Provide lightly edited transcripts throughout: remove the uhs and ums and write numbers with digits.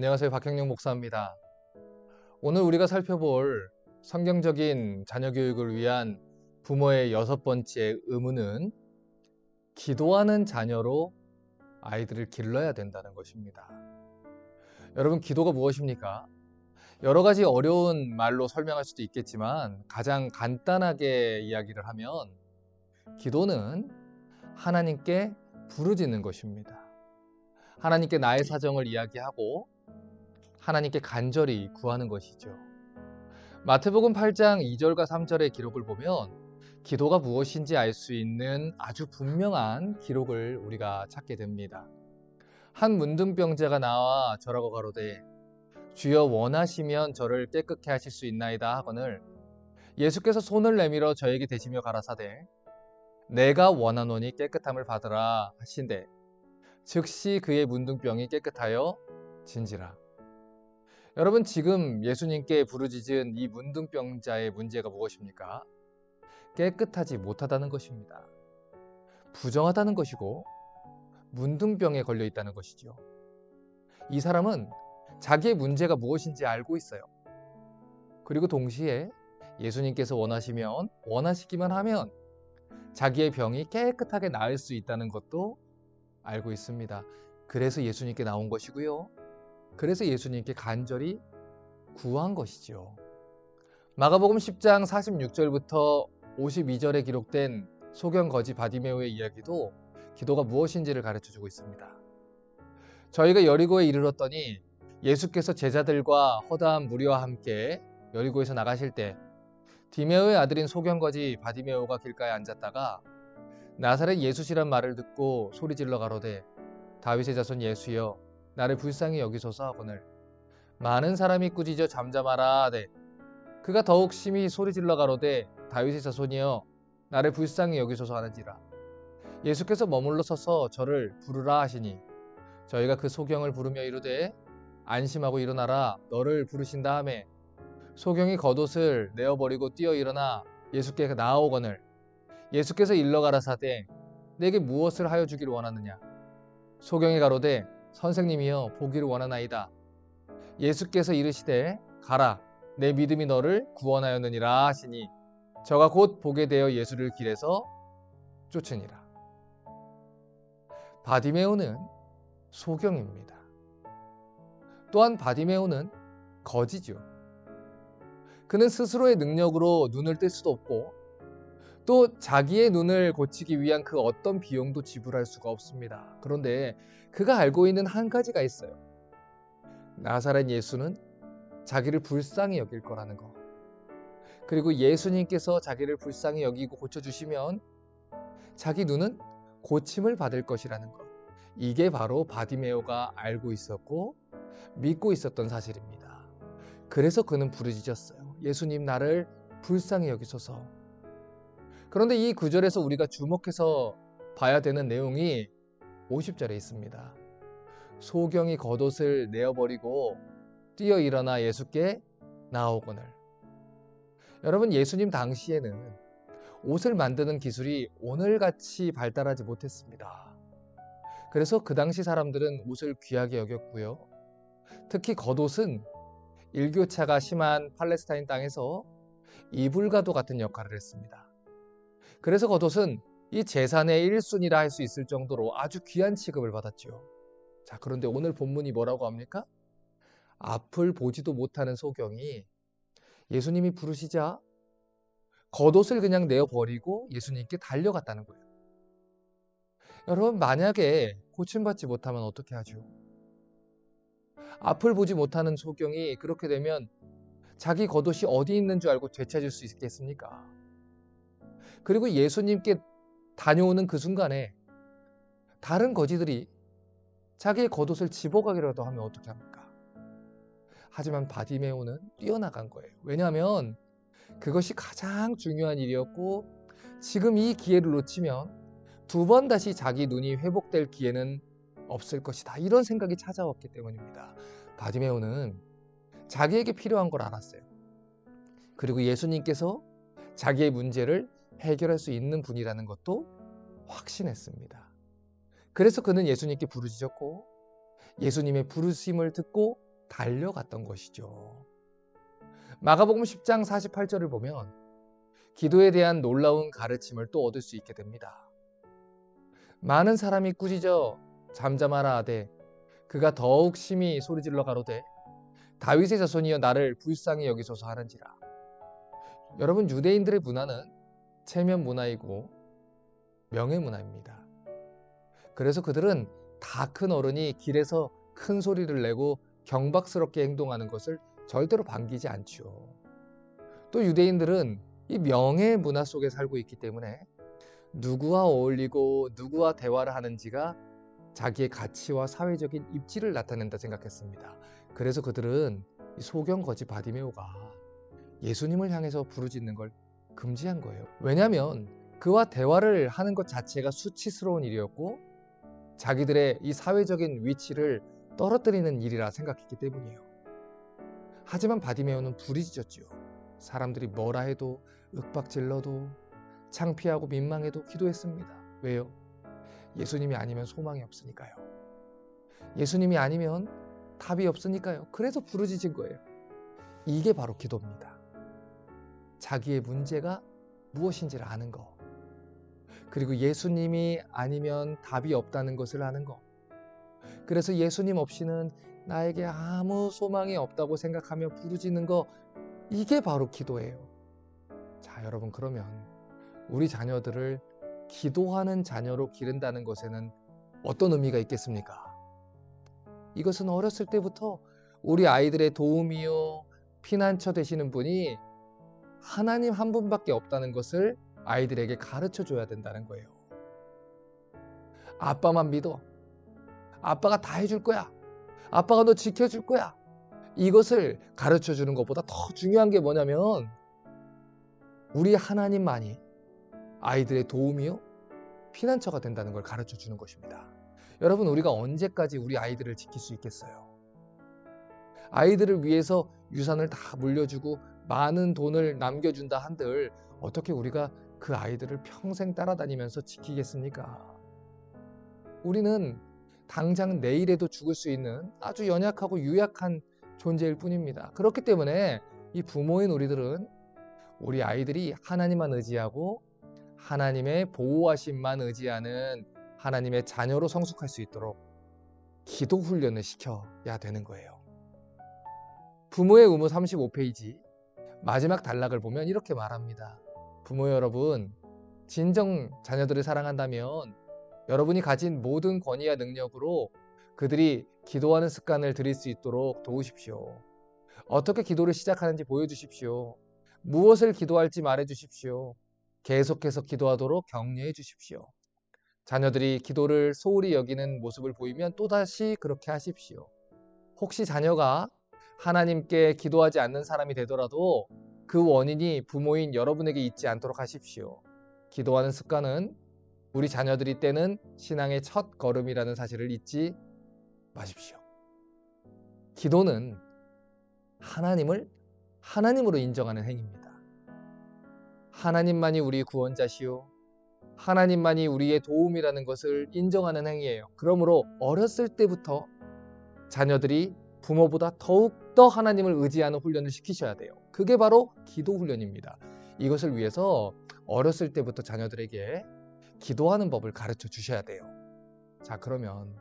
안녕하세요. 박형룡 목사입니다. 오늘 우리가 살펴볼 성경적인 자녀 교육을 위한 부모의 6번째 의무는 기도하는 자녀로 아이들을 길러야 된다는 것입니다. 여러분, 기도가 무엇입니까? 여러 가지 어려운 말로 설명할 수도 있겠지만 가장 간단하게 이야기를 하면 기도는 하나님께 부르짖는 것입니다. 하나님께 나의 사정을 이야기하고 하나님께 간절히 구하는 것이죠. 마태복음 8장 2절과 3절의 기록을 보면 기도가 무엇인지 알 수 있는 아주 분명한 기록을 우리가 찾게 됩니다. 한 문둥병자가 나와 저라고 가로되 주여 원하시면 저를 깨끗게 하실 수 있나이다 하거늘 예수께서 손을 내밀어 저에게 대시며 가라사대 내가 원하노니 깨끗함을 받으라 하신대 즉시 그의 문둥병이 깨끗하여 진지라. 여러분, 지금 예수님께 부르짖은 이 문둥병자의 문제가 무엇입니까? 깨끗하지 못하다는 것입니다. 부정하다는 것이고 문둥병에 걸려 있다는 것이죠. 이 사람은 자기의 문제가 무엇인지 알고 있어요. 그리고 동시에 예수님께서 원하시기만 하면 자기의 병이 깨끗하게 나을 수 있다는 것도 알고 있습니다. 그래서 예수님께 나온 것이고요. 그래서 예수님께 간절히 구한 것이죠. 마가복음 10장 46절부터 52절에 기록된 소경 거지 바디메오의 이야기도 기도가 무엇인지를 가르쳐주고 있습니다. 저희가 여리고에 이르렀더니 예수께서 제자들과 허다한 무리와 함께 여리고에서 나가실 때 디메오의 아들인 소경 거지 바디메오가 길가에 앉았다가 나사렛 예수시란 말을 듣고 소리질러 가로되 다윗의 자손 예수여 나를 불쌍히 여기소서 하거늘 많은 사람이 꾸짖어 잠잠하라 하되 그가 더욱 심히 소리질러 가로되 다윗의 자손이여 나를 불쌍히 여기소서 하는지라. 예수께서 머물러 서서 저를 부르라 하시니 저희가 그 소경을 부르며 이르되 안심하고 일어나라 너를 부르신다 하매 소경이 겉옷을 내어버리고 뛰어 일어나 예수께 나아오거늘 예수께서 일러 가라사대 내게 무엇을 하여 주기를 원하느냐. 소경이 가로되 선생님이여 보기를 원하나이다. 예수께서 이르시되 가라 내 믿음이 너를 구원하였느니라 하시니 저가 곧 보게 되어 예수를 길에서 쫓으니라. 바디메오는 소경입니다. 또한 바디메오는 거지죠. 그는 스스로의 능력으로 눈을 뜰 수도 없고 또 자기의 눈을 고치기 위한 그 어떤 비용도 지불할 수가 없습니다. 그런데 그가 알고 있는 한 가지가 있어요. 나사렛 예수는 자기를 불쌍히 여길 거라는 것. 그리고 예수님께서 자기를 불쌍히 여기고 고쳐주시면 자기 눈은 고침을 받을 것이라는 것. 이게 바로 바디메오가 알고 있었고 믿고 있었던 사실입니다. 그래서 그는 부르짖었어요. 예수님 나를 불쌍히 여기소서. 그런데 이 구절에서 우리가 주목해서 봐야 되는 내용이 50절에 있습니다. 소경이 겉옷을 내어버리고 뛰어 일어나 예수께 나아오거늘. 여러분, 예수님 당시에는 옷을 만드는 기술이 오늘같이 발달하지 못했습니다. 그래서 그 당시 사람들은 옷을 귀하게 여겼고요. 특히 겉옷은 일교차가 심한 팔레스타인 땅에서 이불과도 같은 역할을 했습니다. 그래서 겉옷은 이 재산의 1순위라 할 수 있을 정도로 아주 귀한 취급을 받았죠. 자, 그런데 오늘 본문이 뭐라고 합니까? 앞을 보지도 못하는 소경이 예수님이 부르시자 겉옷을 그냥 내어버리고 예수님께 달려갔다는 거예요. 여러분, 만약에 고침받지 못하면 어떻게 하죠? 앞을 보지 못하는 소경이 그렇게 되면 자기 겉옷이 어디 있는 줄 알고 되찾을 수 있겠습니까? 그리고 예수님께 다녀오는 그 순간에 다른 거지들이 자기의 겉옷을 집어가기라도 하면 어떻게 합니까? 하지만 바디메오는 뛰어나간 거예요. 왜냐하면 그것이 가장 중요한 일이었고 지금 이 기회를 놓치면 두 번 다시 자기 눈이 회복될 기회는 없을 것이다. 이런 생각이 찾아왔기 때문입니다. 바디메오는 자기에게 필요한 걸 알았어요. 그리고 예수님께서 자기의 문제를 해결할 수 있는 분이라는 것도 확신했습니다. 그래서 그는 예수님께 부르짖었고 예수님의 부르심을 듣고 달려갔던 것이죠. 마가복음 10장 48절을 보면 기도에 대한 놀라운 가르침을 또 얻을 수 있게 됩니다. 많은 사람이 꾸짖어 잠잠하라 하되 그가 더욱 심히 소리질러 가로되 다윗의 자손이여 나를 불쌍히 여기소서 하는지라. 여러분, 유대인들의 문화는 체면 문화이고 명예 문화입니다. 그래서 그들은 다 큰 어른이 길에서 큰 소리를 내고 경박스럽게 행동하는 것을 절대로 반기지 않죠. 또 유대인들은 이 명예 문화 속에 살고 있기 때문에 누구와 어울리고 누구와 대화를 하는지가 자기의 가치와 사회적인 입지를 나타낸다 생각했습니다. 그래서 그들은 소경 거지 바디메오가 예수님을 향해서 부르짖는 걸 금지한 거예요. 왜냐하면 그와 대화를 하는 것 자체가 수치스러운 일이었고 자기들의 이 사회적인 위치를 떨어뜨리는 일이라 생각했기 때문이에요. 하지만 바디메오는 부르짖었죠. 사람들이 뭐라 해도 윽박질러도 창피하고 민망해도 기도했습니다. 왜요? 예수님이 아니면 소망이 없으니까요. 예수님이 아니면 답이 없으니까요. 그래서 부르짖은 거예요. 이게 바로 기도입니다. 자기의 문제가 무엇인지를 아는 거. 그리고 예수님이 아니면 답이 없다는 것을 아는 거. 그래서 예수님 없이는 나에게 아무 소망이 없다고 생각하며 부르짖는 거. 이게 바로 기도예요. 자, 여러분, 그러면 우리 자녀들을 기도하는 자녀로 기른다는 것에는 어떤 의미가 있겠습니까? 이것은 어렸을 때부터 우리 아이들의 도움이요, 피난처 되시는 분이 하나님 한 분밖에 없다는 것을 아이들에게 가르쳐 줘야 된다는 거예요. 아빠만 믿어. 아빠가 다 해줄 거야. 아빠가 너 지켜줄 거야. 이것을 가르쳐 주는 것보다 더 중요한 게 뭐냐면 우리 하나님만이 아이들의 도움이요, 피난처가 된다는 걸 가르쳐 주는 것입니다. 여러분, 우리가 언제까지 우리 아이들을 지킬 수 있겠어요? 아이들을 위해서 유산을 다 물려주고 많은 돈을 남겨준다 한들 어떻게 우리가 그 아이들을 평생 따라다니면서 지키겠습니까? 우리는 당장 내일에도 죽을 수 있는 아주 연약하고 유약한 존재일 뿐입니다. 그렇기 때문에 이 부모인 우리들은 우리 아이들이 하나님만 의지하고 하나님의 보호하심만 의지하는 하나님의 자녀로 성숙할 수 있도록 기도 훈련을 시켜야 되는 거예요. 부모의 의무 35페이지 마지막 단락을 보면 이렇게 말합니다. 부모 여러분, 진정 자녀들을 사랑한다면 여러분이 가진 모든 권위와 능력으로 그들이 기도하는 습관을 들일 수 있도록 도우십시오. 어떻게 기도를 시작하는지 보여주십시오. 무엇을 기도할지 말해주십시오. 계속해서 기도하도록 격려해 주십시오. 자녀들이 기도를 소홀히 여기는 모습을 보이면 또다시 그렇게 하십시오. 혹시 자녀가 하나님께 기도하지 않는 사람이 되더라도 그 원인이 부모인 여러분에게 있지 않도록 하십시오. 기도하는 습관은 우리 자녀들이 떼는 신앙의 첫 걸음이라는 사실을 잊지 마십시오. 기도는 하나님을 하나님으로 인정하는 행위입니다. 하나님만이 우리 구원자시오, 하나님만이 우리의 도움이라는 것을 인정하는 행위예요. 그러므로 어렸을 때부터 자녀들이 부모보다 더욱더 하나님을 의지하는 훈련을 시키셔야 돼요. 그게 바로 기도 훈련입니다. 이것을 위해서 어렸을 때부터 자녀들에게 기도하는 법을 가르쳐 주셔야 돼요. 자, 그러면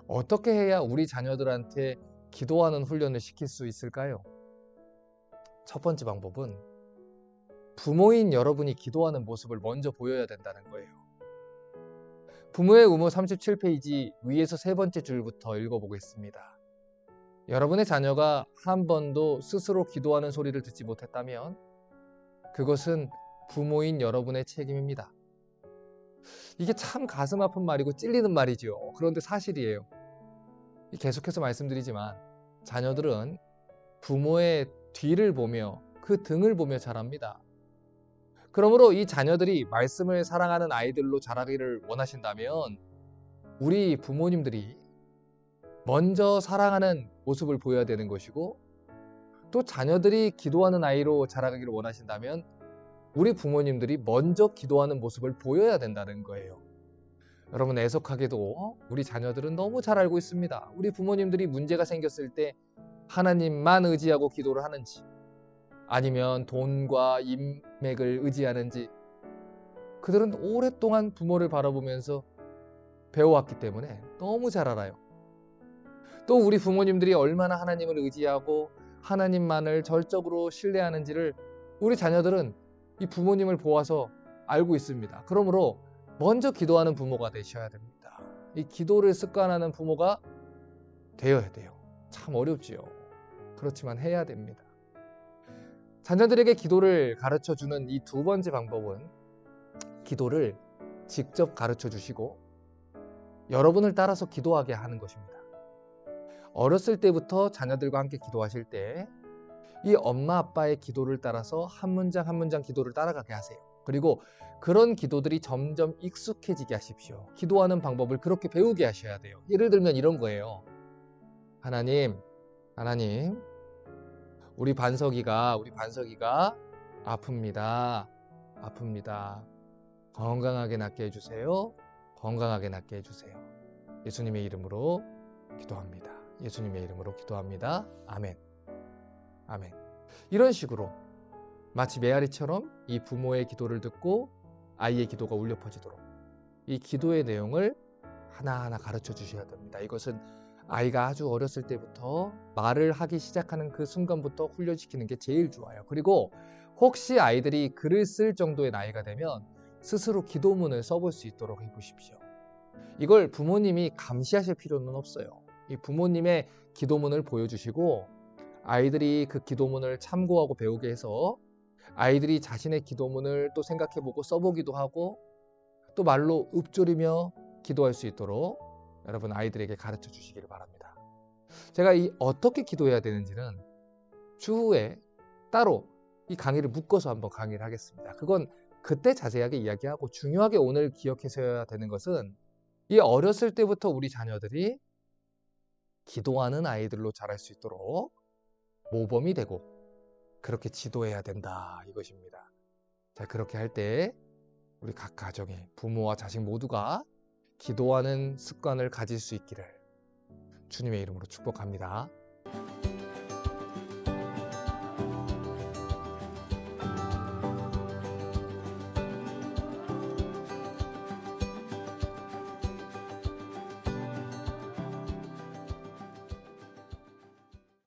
어떻게 해야 우리 자녀들한테 기도하는 훈련을 시킬 수 있을까요? 첫 번째 방법은 부모인 여러분이 기도하는 모습을 먼저 보여야 된다는 거예요. 부모의 의무 37페이지 위에서 세 번째 줄부터 읽어보겠습니다. 여러분의 자녀가 한 번도 스스로 기도하는 소리를 듣지 못했다면 그것은 부모인 여러분의 책임입니다. 이게 참 가슴 아픈 말이고 찔리는 말이죠. 그런데 사실이에요. 계속해서 말씀드리지만 자녀들은 부모의 뒤를 보며 그 등을 보며 자랍니다. 그러므로 이 자녀들이 말씀을 사랑하는 아이들로 자라기를 원하신다면 우리 부모님들이 먼저 사랑하는 모습을 보여야 되는 것이고, 또 자녀들이 기도하는 아이로 자라기를 원하신다면 우리 부모님들이 먼저 기도하는 모습을 보여야 된다는 거예요. 여러분, 애석하게도 우리 자녀들은 너무 잘 알고 있습니다. 우리 부모님들이 문제가 생겼을 때 하나님만 의지하고 기도를 하는지, 아니면 돈과 인맥을 의지하는지, 그들은 오랫동안 부모를 바라보면서 배워왔기 때문에 너무 잘 알아요. 또 우리 부모님들이 얼마나 하나님을 의지하고 하나님만을 절적으로 신뢰하는지를 우리 자녀들은 이 부모님을 보아서 알고 있습니다. 그러므로 먼저 기도하는 부모가 되셔야 됩니다. 이 기도를 습관하는 부모가 되어야 돼요. 참 어렵지요. 그렇지만 해야 됩니다. 자녀들에게 기도를 가르쳐주는 이 두 번째 방법은 기도를 직접 가르쳐 주시고 여러분을 따라서 기도하게 하는 것입니다. 어렸을 때부터 자녀들과 함께 기도하실 때 이 엄마 아빠의 기도를 따라서 한 문장 한 문장 기도를 따라가게 하세요. 그리고 그런 기도들이 점점 익숙해지게 하십시오. 기도하는 방법을 그렇게 배우게 하셔야 돼요. 예를 들면 이런 거예요. 하나님, 우리 반석이가 아픕니다. 건강하게 낫게 해주세요. 건강하게 낫게 해주세요. 예수님의 이름으로 기도합니다. 예수님의 이름으로 기도합니다. 아멘. 아멘. 이런 식으로 마치 메아리처럼 이 부모의 기도를 듣고 아이의 기도가 울려 퍼지도록 이 기도의 내용을 하나하나 가르쳐 주셔야 됩니다. 이것은 아이가 아주 어렸을 때부터 말을 하기 시작하는 그 순간부터 훈련시키는 게 제일 좋아요. 그리고 혹시 아이들이 글을 쓸 정도의 나이가 되면 스스로 기도문을 써볼 수 있도록 해보십시오. 이걸 부모님이 감시하실 필요는 없어요. 이 부모님의 기도문을 보여주시고 아이들이 그 기도문을 참고하고 배우게 해서 아이들이 자신의 기도문을 또 생각해보고 써보기도 하고 또 말로 읊조리며 기도할 수 있도록 여러분 아이들에게 가르쳐 주시기를 바랍니다. 제가 어떻게 기도해야 되는지는 추후에 따로 이 강의를 묶어서 한번 강의를 하겠습니다. 그건 그때 자세하게 이야기하고 중요하게 오늘 기억하셔야 되는 것은 이 어렸을 때부터 우리 자녀들이 기도하는 아이들로 자랄 수 있도록 모범이 되고 그렇게 지도해야 된다 이것입니다. 자, 그렇게 할 때 우리 각 가정의 부모와 자식 모두가 기도하는 습관을 가질 수 있기를 주님의 이름으로 축복합니다.